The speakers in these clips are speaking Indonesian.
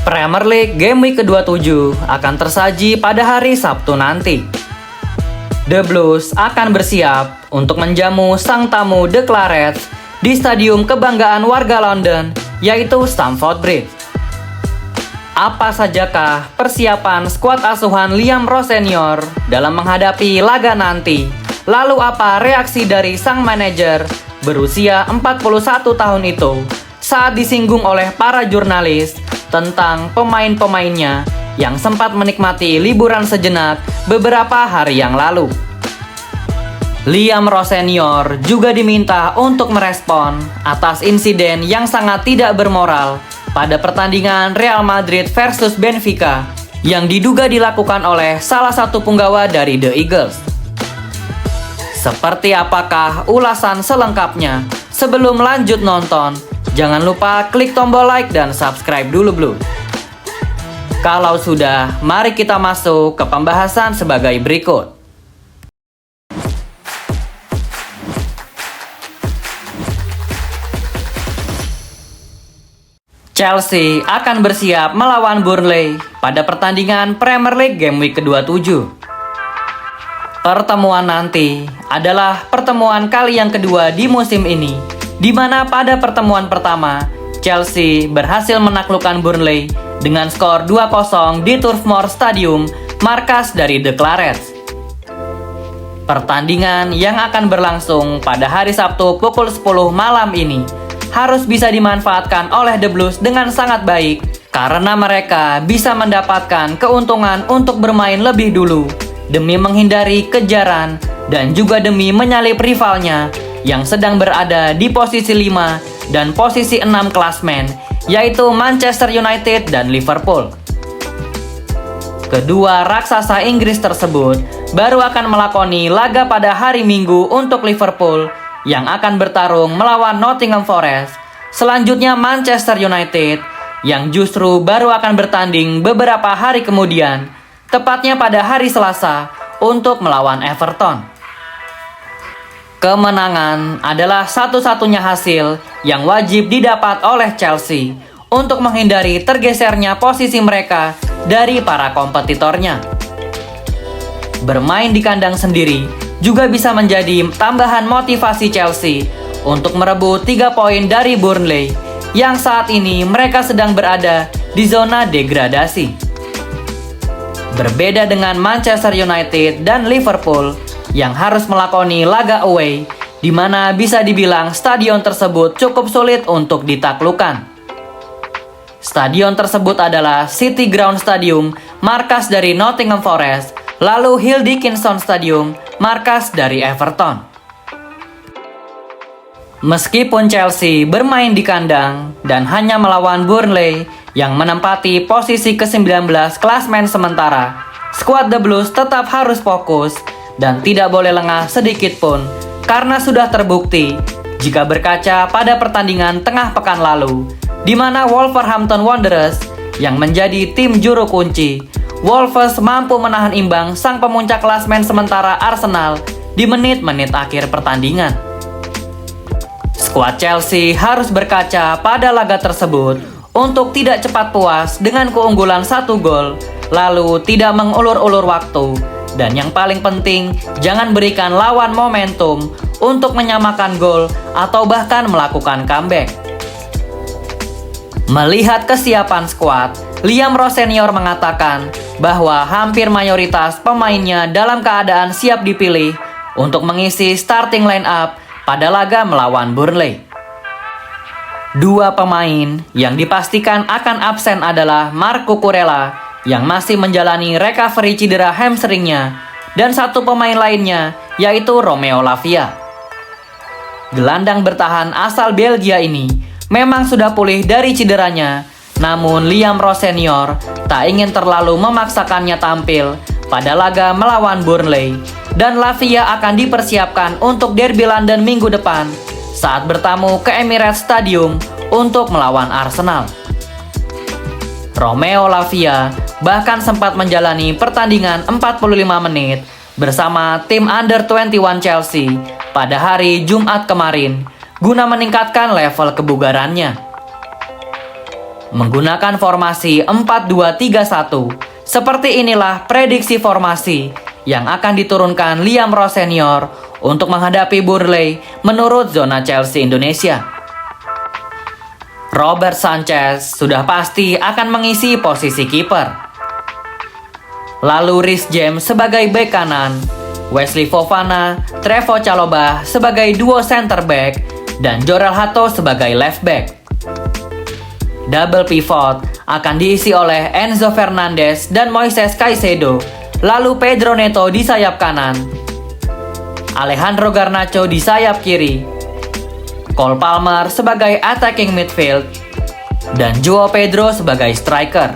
Premier League Game Week ke-27 akan tersaji pada hari Sabtu nanti. The Blues akan bersiap untuk menjamu sang tamu The Clarets di stadium kebanggaan warga London, yaitu Stamford Bridge. Apa sajakah persiapan skuad asuhan Liam Ross Senior dalam menghadapi laga nanti? Lalu apa reaksi dari sang manajer berusia 41 tahun itu saat disinggung oleh para jurnalis tentang pemain-pemainnya yang sempat menikmati liburan sejenak beberapa hari yang lalu? Liam Ross Senior juga diminta untuk merespon atas insiden yang sangat tidak bermoral pada pertandingan Real Madrid versus Benfica yang diduga dilakukan oleh salah satu punggawa dari The Eagles. Seperti apakah ulasan selengkapnya? Sebelum lanjut nonton, jangan lupa klik tombol like dan subscribe dulu, Blue. Kalau sudah, mari kita masuk ke pembahasan sebagai berikut. Chelsea akan bersiap melawan Burnley pada pertandingan Premier League Game Week ke-27. Pertemuan nanti adalah pertemuan kali yang kedua di musim ini, di mana pada pertemuan pertama, Chelsea berhasil menaklukkan Burnley dengan skor 2-0 di Turf Moor Stadium, markas dari The Clarets. Pertandingan yang akan berlangsung pada hari Sabtu pukul 10 malam ini harus bisa dimanfaatkan oleh The Blues dengan sangat baik karena mereka bisa mendapatkan keuntungan untuk bermain lebih dulu demi menghindari kejaran dan juga demi menyalip rivalnya yang sedang berada di posisi 5 dan posisi 6 klasmen, yaitu Manchester United dan Liverpool. Kedua raksasa Inggris tersebut baru akan melakoni laga pada hari Minggu untuk Liverpool yang akan bertarung melawan Nottingham Forest. Selanjutnya Manchester United yang justru baru akan bertanding beberapa hari kemudian, tepatnya pada hari Selasa untuk melawan Everton. Kemenangan adalah satu-satunya hasil yang wajib didapat oleh Chelsea untuk menghindari tergesernya posisi mereka dari para kompetitornya. Bermain di kandang sendiri juga bisa menjadi tambahan motivasi Chelsea untuk merebut 3 poin dari Burnley yang saat ini mereka sedang berada di zona degradasi. Berbeda dengan Manchester United dan Liverpool yang harus melakoni laga away, di mana bisa dibilang stadion tersebut cukup sulit untuk ditaklukkan. Stadion tersebut adalah City Ground Stadium, markas dari Nottingham Forest, lalu Hill Dickinson Stadium, markas dari Everton. Meskipun Chelsea bermain di kandang dan hanya melawan Burnley yang menempati posisi ke-19 klasmen sementara, skuad The Blues tetap harus fokus dan tidak boleh lengah sedikit pun karena sudah terbukti jika berkaca pada pertandingan tengah pekan lalu, di mana Wolverhampton Wanderers yang menjadi tim juru kunci, Wolves mampu menahan imbang sang pemuncak klasmen sementara Arsenal di menit-menit akhir pertandingan. Skuad Chelsea harus berkaca pada laga tersebut untuk tidak cepat puas dengan keunggulan 1 gol, lalu tidak mengulur-ulur waktu, dan yang paling penting, jangan berikan lawan momentum untuk menyamakan gol atau bahkan melakukan comeback. Melihat kesiapan skuad, Liam Ross Senior mengatakan bahwa hampir mayoritas pemainnya dalam keadaan siap dipilih untuk mengisi starting line up pada laga melawan Burnley. 2 pemain yang dipastikan akan absen adalah Marc Cucurella yang masih menjalani recovery cedera hamstringnya dan 1 pemain lainnya yaitu Romeo Lavia. Gelandang bertahan asal Belgia ini memang sudah pulih dari cederanya, namun Liam Ross Senior tak ingin terlalu memaksakannya tampil pada laga melawan Burnley dan Lavia akan dipersiapkan untuk derby London minggu depan saat bertamu ke Emirates Stadium untuk melawan Arsenal. Romeo Lavia bahkan sempat menjalani pertandingan 45 menit bersama tim Under 21 Chelsea pada hari Jumat kemarin guna meningkatkan level kebugarannya. menggunakan formasi 4-2-3-1. Seperti inilah prediksi formasi yang akan diturunkan Liam Ross Senior untuk menghadapi Burnley menurut Zona Chelsea Indonesia. Robert Sanchez sudah pasti akan mengisi posisi kiper. Lalu Reece James sebagai bek kanan, Wesley Fofana, Trevoh Chalobah sebagai duo center back, dan Jorel Hato sebagai left back. Double pivot akan diisi oleh Enzo Fernandez dan Moises Caicedo, lalu Pedro Neto di sayap kanan, Alejandro Garnacho di sayap kiri, Cole Palmer sebagai attacking midfield, dan Joao Pedro sebagai striker.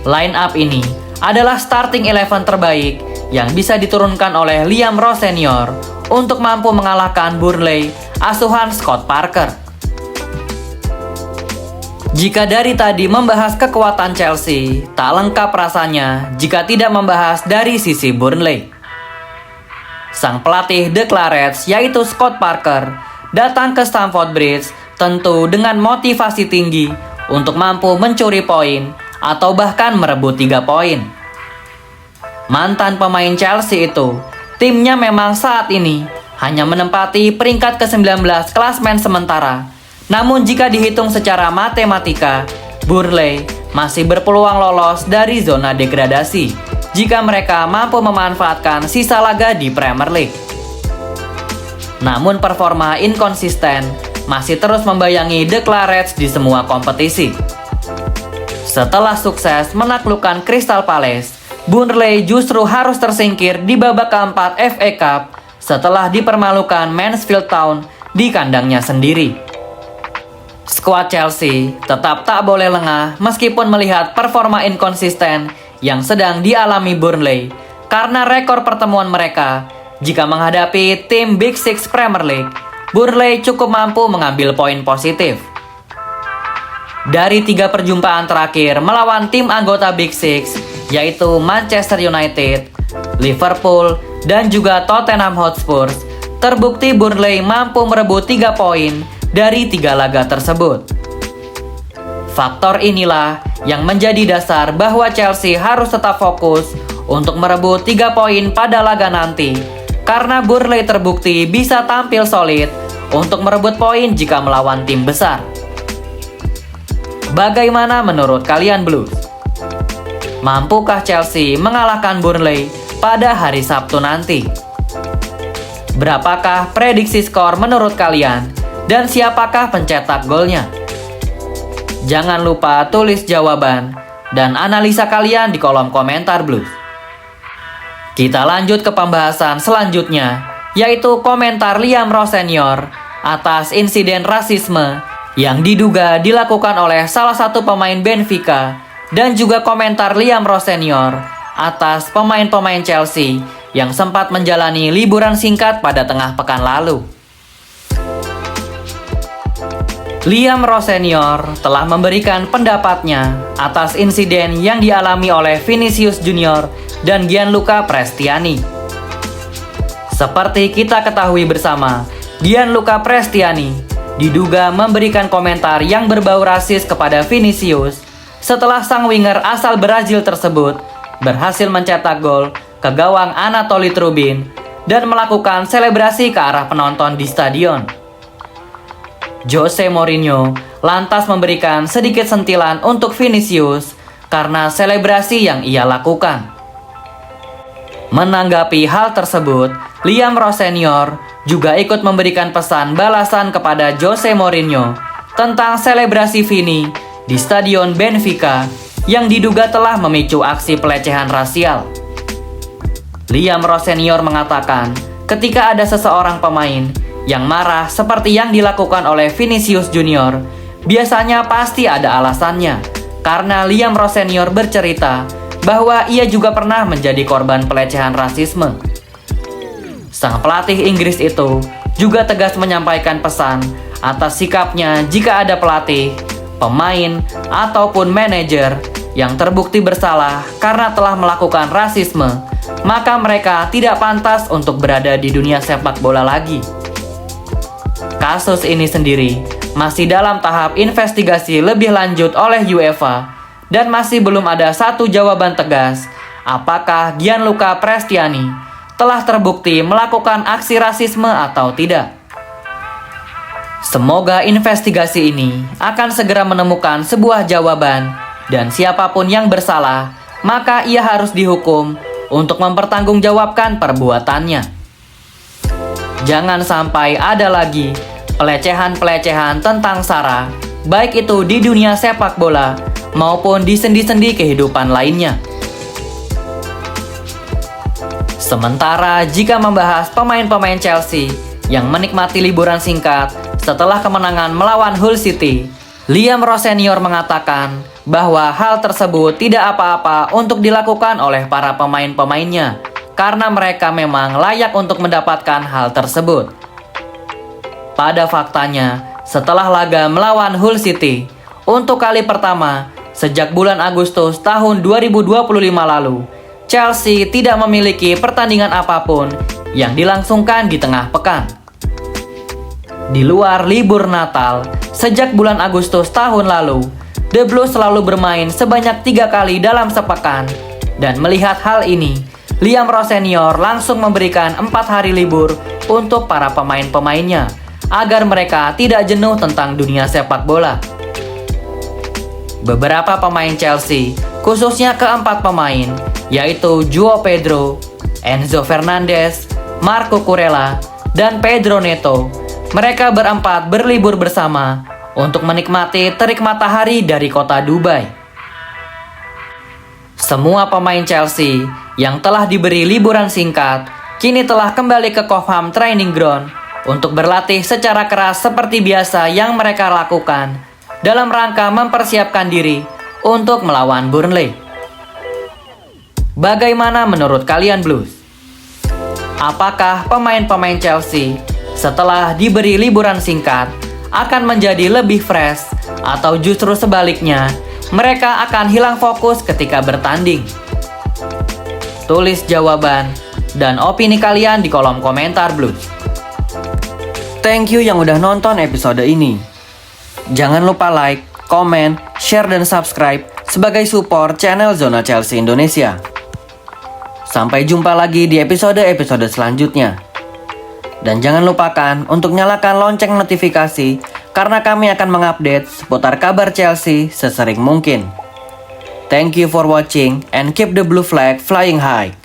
Line up ini adalah starting 11 terbaik yang bisa diturunkan oleh Liam Ross Senior untuk mampu mengalahkan Burnley asuhan Scott Parker. Jika dari tadi membahas kekuatan Chelsea, tak lengkap rasanya jika tidak membahas dari sisi Burnley. Sang pelatih The Clarets yaitu Scott Parker datang ke Stamford Bridge tentu dengan motivasi tinggi untuk mampu mencuri poin atau bahkan merebut 3 poin. Mantan pemain Chelsea itu, timnya memang saat ini hanya menempati peringkat ke-19 klasmen sementara. Namun jika dihitung secara matematika, Burnley masih berpeluang lolos dari zona degradasi jika mereka mampu memanfaatkan sisa laga di Premier League. Namun performa inkonsisten masih terus membayangi The Clarets di semua kompetisi. Setelah sukses menaklukkan Crystal Palace, Burnley justru harus tersingkir di babak keempat FA Cup setelah dipermalukan Mansfield Town di kandangnya sendiri. Skuad Chelsea tetap tak boleh lengah meskipun melihat performa inkonsisten yang sedang dialami Burnley karena rekor pertemuan mereka jika menghadapi tim Big Six Premier League, Burnley cukup mampu mengambil poin positif. Dari 3 perjumpaan terakhir melawan tim anggota Big Six yaitu Manchester United, Liverpool, dan juga Tottenham Hotspur, terbukti Burnley mampu merebut 3 poin dari 3 laga tersebut. Faktor inilah yang menjadi dasar bahwa Chelsea harus tetap fokus untuk merebut 3 poin pada laga nanti, karena Burnley terbukti bisa tampil solid untuk merebut poin jika melawan tim besar. Bagaimana menurut kalian Blues? Mampukah Chelsea mengalahkan Burnley pada hari Sabtu nanti? Berapakah prediksi skor menurut kalian? Dan siapakah pencetak golnya? Jangan lupa tulis jawaban dan analisa kalian di kolom komentar Blues. Kita lanjut ke pembahasan selanjutnya, yaitu komentar Liam Ross Senior atas insiden rasisme yang diduga dilakukan oleh salah satu pemain Benfica, dan juga komentar Liam Ross Senior atas pemain-pemain Chelsea yang sempat menjalani liburan singkat pada tengah pekan lalu. Liam Ross Senior telah memberikan pendapatnya atas insiden yang dialami oleh Vinicius Junior dan Gianluca Prestiani. Seperti kita ketahui bersama, Gianluca Prestiani diduga memberikan komentar yang berbau rasis kepada Vinicius setelah sang winger asal Brazil tersebut berhasil mencetak gol ke gawang Anatoly Trubin dan melakukan selebrasi ke arah penonton di stadion. Jose Mourinho lantas memberikan sedikit sentilan untuk Vinicius karena selebrasi yang ia lakukan. Menanggapi hal tersebut, Liam Ross Senior juga ikut memberikan pesan balasan kepada Jose Mourinho tentang selebrasi Vini di stadion Benfica yang diduga telah memicu aksi pelecehan rasial. Liam Ross Senior mengatakan, ketika ada seseorang pemain yang marah seperti yang dilakukan oleh Vinicius Junior, biasanya pasti ada alasannya, karena Liam Ross Senior bercerita bahwa ia juga pernah menjadi korban pelecehan rasisme. Sang pelatih Inggris itu juga tegas menyampaikan pesan atas sikapnya jika ada pelatih, pemain, ataupun manajer yang terbukti bersalah karena telah melakukan rasisme, maka mereka tidak pantas untuk berada di dunia sepak bola lagi. Kasus ini sendiri masih dalam tahap investigasi lebih lanjut oleh UEFA dan masih belum ada satu jawaban tegas apakah Gianluca Prestiani telah terbukti melakukan aksi rasisme atau tidak. Semoga investigasi ini akan segera menemukan sebuah jawaban dan siapapun yang bersalah maka ia harus dihukum untuk mempertanggungjawabkan perbuatannya. Jangan sampai ada lagi pelecehan-pelecehan tentang SARA, baik itu di dunia sepak bola maupun di sendi-sendi kehidupan lainnya. Sementara jika membahas pemain-pemain Chelsea yang menikmati liburan singkat setelah kemenangan melawan Hull City, Liam Ross Senior mengatakan bahwa hal tersebut tidak apa-apa untuk dilakukan oleh para pemain-pemainnya karena mereka memang layak untuk mendapatkan hal tersebut. Pada faktanya, setelah laga melawan Hull City, untuk kali pertama sejak bulan Agustus tahun 2025 lalu, Chelsea tidak memiliki pertandingan apapun yang dilangsungkan di tengah pekan. Di luar libur Natal, sejak bulan Agustus tahun lalu, The Blues selalu bermain sebanyak 3 kali dalam sepekan. Dan melihat hal ini, Liam Ross Senior langsung memberikan 4 hari libur untuk para pemain-pemainnya agar mereka tidak jenuh tentang dunia sepak bola. Beberapa pemain Chelsea, khususnya keempat pemain, yaitu João Pedro, Enzo Fernandez, Marco Kurela, dan Pedro Neto, mereka berempat berlibur bersama untuk menikmati terik matahari dari kota Dubai. Semua pemain Chelsea yang telah diberi liburan singkat kini telah kembali ke Cobham Training Ground untuk berlatih secara keras seperti biasa yang mereka lakukan dalam rangka mempersiapkan diri untuk melawan Burnley. Bagaimana menurut kalian Blues? Apakah pemain-pemain Chelsea setelah diberi liburan singkat akan menjadi lebih fresh atau justru sebaliknya mereka akan hilang fokus ketika bertanding? Tulis jawaban dan opini kalian di kolom komentar Blues. Thank you yang udah nonton episode ini. Jangan lupa like, komen, share, dan subscribe sebagai support channel Zona Chelsea Indonesia. Sampai jumpa lagi di episode-episode selanjutnya. Dan jangan lupakan untuk nyalakan lonceng notifikasi karena kami akan mengupdate seputar kabar Chelsea sesering mungkin. Thank you for watching and keep the blue flag flying high.